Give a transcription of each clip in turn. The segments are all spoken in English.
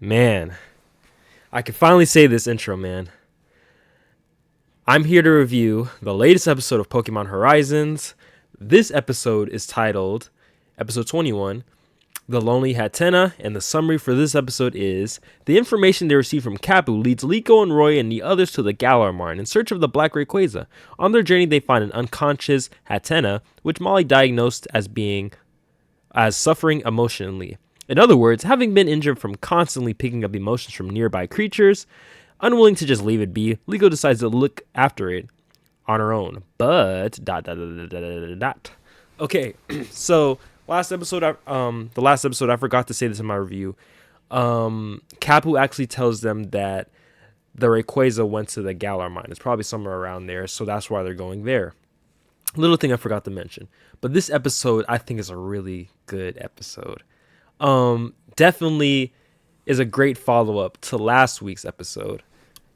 Man, I can finally say this intro, man. I'm here to review the latest episode of Pokemon Horizons. This episode is titled Episode 21, The Lonely Hatenna, and the summary for this episode is: the information they receive from Kapu leads Liko and Roy and the others to the Galar Mine in search of the Black Rayquaza. On their journey, they find an unconscious Hatenna, which Molly diagnosed as suffering emotionally. In other words, having been injured from constantly picking up emotions from nearby creatures, unwilling to just leave it be, Liko decides to look after it on her own. But ... Okay, so the last episode, I forgot to say this in my review. Kapu actually tells them that the Rayquaza went to the Galar Mine. It's probably somewhere around there, so that's why they're going there. Little thing I forgot to mention. But this episode, I think, is a really good episode. Definitely is a great follow-up to last week's episode.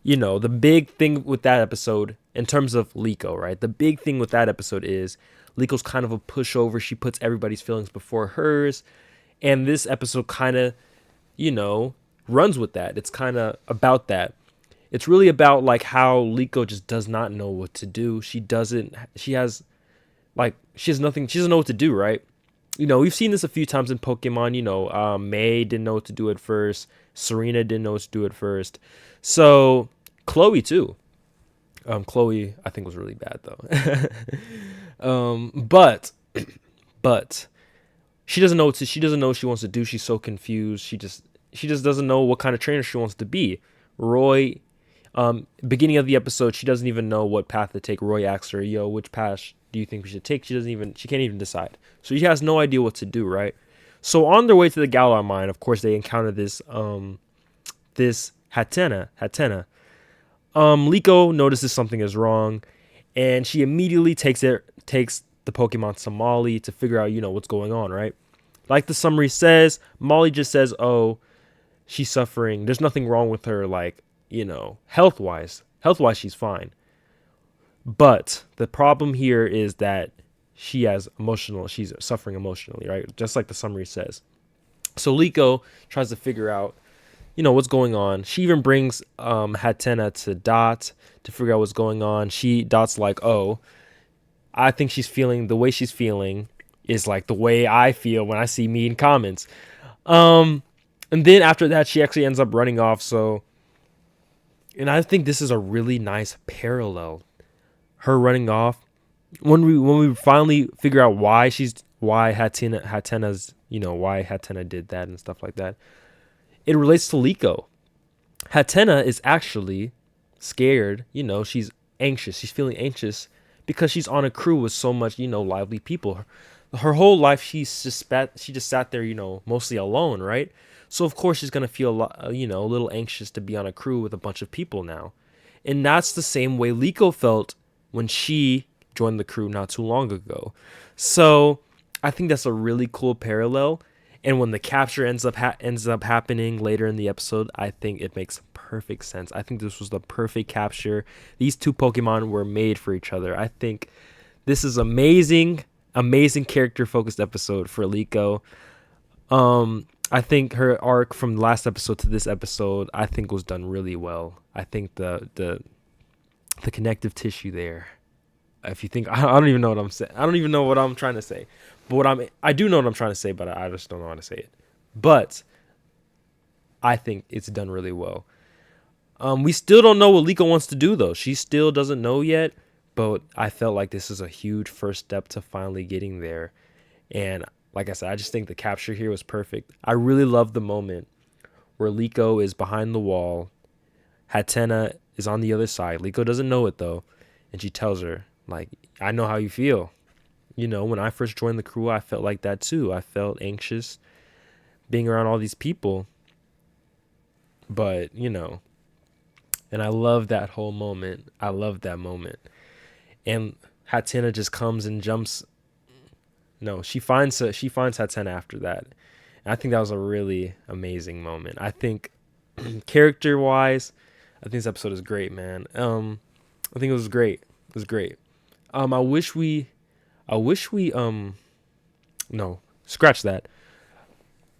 You know, the big thing with that episode, in terms of Liko, right? The big thing with that episode is Liko's kind of a pushover. She puts everybody's feelings before hers. And this episode kind of, runs with that. It's kind of about that. It's really about like how Liko just does not know what to do. She doesn't know what to do, right? We've seen this a few times in Pokemon. May didn't know what to do at first. Serena didn't know what to do at first. So Chloe too. Chloe, I think, was really bad though. But she doesn't know what she wants to do. She's so confused. She just doesn't know what kind of trainer she wants to be. Roy, beginning of the episode, she doesn't even know what path to take. Roy asks her, "Yo, which path do you think we should take?" She can't even decide. So she has no idea what to do, right? So on their way to the Galar Mine, of course, they encounter this Hatenna. Liko notices something is wrong, and she immediately takes the Pokemon to Molly to figure out, what's going on, right? Like the summary says, Molly just says, "Oh, she's suffering. There's nothing wrong with her, health-wise. Health-wise, she's fine." But the problem here is that she's suffering emotionally, right? Just like the summary says. So Liko tries to figure out, what's going on. She even brings Hatenna to Dot to figure out what's going on. Dot's like, "Oh, I think the way she's feeling is like the way I feel when I see me in comments." And then after that, she actually ends up running off. And I think this is a really nice parallel. Her running off, when we finally figure out why Hatenna's why Hatenna did that and stuff like that, it relates to Liko. Hatenna is actually scared. She's anxious. She's feeling anxious because she's on a crew with so much lively people. Her whole life she just sat there mostly alone, right? So of course she's gonna feel a little anxious to be on a crew with a bunch of people now, and that's the same way Liko felt when she joined the crew not too long ago. So I think that's a really cool parallel. And when the capture ends up happening later in the episode, I think it makes perfect sense. I think this was the perfect capture. These two Pokemon were made for each other. I think this is amazing character focused episode for Liko. I think her arc from last episode to this episode, I think, was done really well. I think the connective tissue there. If you think, I don't even know what I'm saying. I don't even know what I'm trying to say. But I do know what I'm trying to say, but I just don't know how to say it. But I think it's done really well. We still don't know what Liko wants to do, though. She still doesn't know yet. But I felt like this is a huge first step to finally getting there. And like I said, I just think the capture here was perfect. I really love the moment where Liko is behind the wall. Hatenna is on the other side. Liko doesn't know it, though. And she tells her, like, "I know how you feel. When I first joined the crew, I felt like that too. I felt anxious being around all these people. But, and I love that whole moment. I love that moment." And Hatenna just comes and jumps. No, she finds Hatenna after that. And I think that was a really amazing moment. I think character-wise, I think this episode is great, man. I think it was great. It was great. I wish we no, scratch that.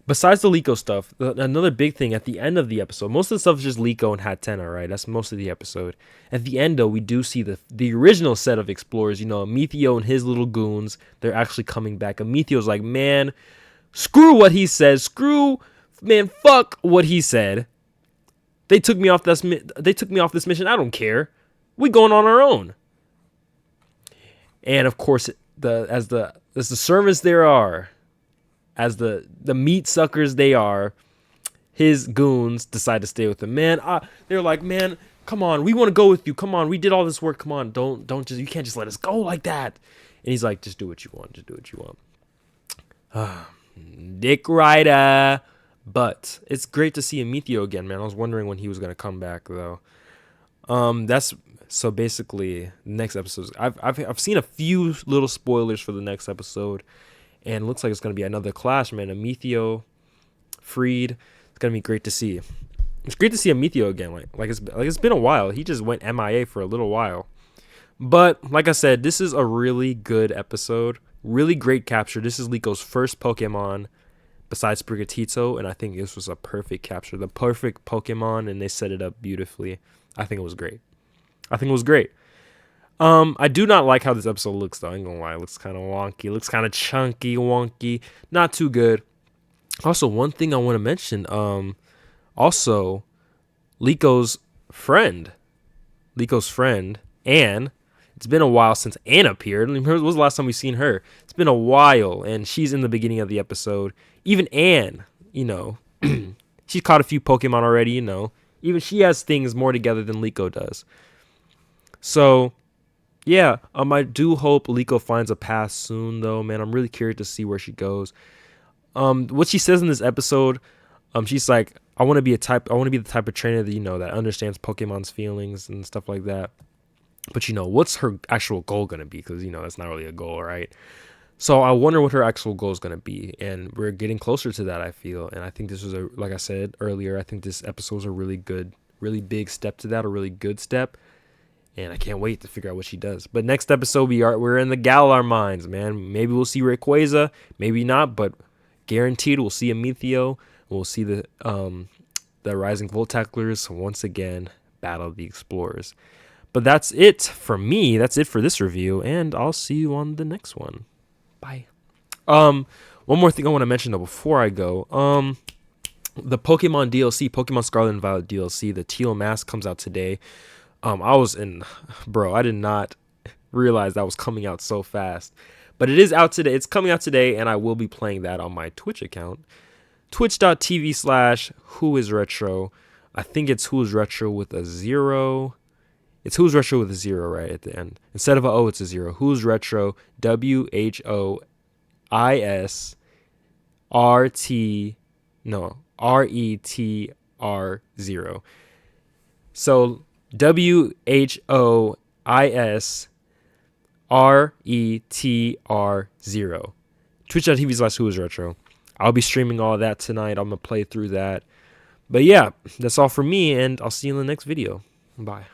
Besides the LIKO stuff, another big thing at the end of the episode, most of the stuff is just LIKO and Hatenna, right? That's most of the episode. At the end, though, we do see the original set of explorers, Amethio and his little goons. They're actually coming back. Amethio's like, man, screw what he said. Fuck what he said. They took me off this mission. I don't care. We going on our own. And of course, as the servants there are, as the meat suckers they are, his goons decide to stay with him. Man, they're like, man, come on, we want to go with you. Come on, we did all this work. Come on, you can't just let us go like that. And he's like, just do what you want. Just do what you want. Dick Rider. But it's great to see Amethio again, man. I was wondering when he was gonna come back though. That's so basically next episode. I've seen a few little spoilers for the next episode. And it looks like it's going to be another clash, man. Amethio, Freed. It's going to be great to see. It's great to see Amethio again. Like it's been a while. He just went MIA for a little while. But like I said, this is a really good episode. Really great capture. This is LIKO's first Pokemon besides Brigatito. And I think this was a perfect capture. The perfect Pokemon. And they set it up beautifully. I think it was great. I do not like how this episode looks, though. I ain't gonna lie. It looks kind of wonky. It looks kind of chunky, wonky. Not too good. Also, one thing I want to mention, also, LIKO's friend, Anne. It's been a while since Anne appeared. When was the last time we've seen her? It's been a while, and she's in the beginning of the episode. Even Anne, she's caught a few Pokemon already, Even she has things more together than LIKO does. So... yeah, I do hope LIKO finds a path soon, though, man. I'm really curious to see where she goes. What she says in this episode, she's like, I want to be the type of trainer that, that understands Pokemon's feelings and stuff like that. But, what's her actual goal going to be? Because, that's not really a goal, right? So I wonder what her actual goal is going to be. And we're getting closer to that, I feel. And I think this was, like I said earlier, I think this episode is a really good, really big step to that, a really good step. And I can't wait to figure out what she does. But next episode, we're in the Galar mines, man. Maybe we'll see Rayquaza, maybe not, but guaranteed we'll see Amethio. We'll see the Rising Voltaclers once again battle the Explorers. But that's it for me. That's it for this review, and I'll see you on the next one. Bye. One more thing I want to mention though before I go. The Pokemon DLC, Pokemon Scarlet and Violet DLC, the Teal Mask comes out today. I did not realize that was coming out so fast. But it is out today. It's coming out today, and I will be playing that on my Twitch account. Twitch.tv/whoisretro. I think it's Who's Retro with a 0. It's Who's Retro with a 0 right at the end. Instead of a O, it's a 0. Who's Retro, WHOISRT, RETR0. So WHOISRETR0. Twitch.tv/whoisretro. I'll be streaming all of that tonight. I'm going to play through that. But yeah, that's all for me, and I'll see you in the next video. Bye.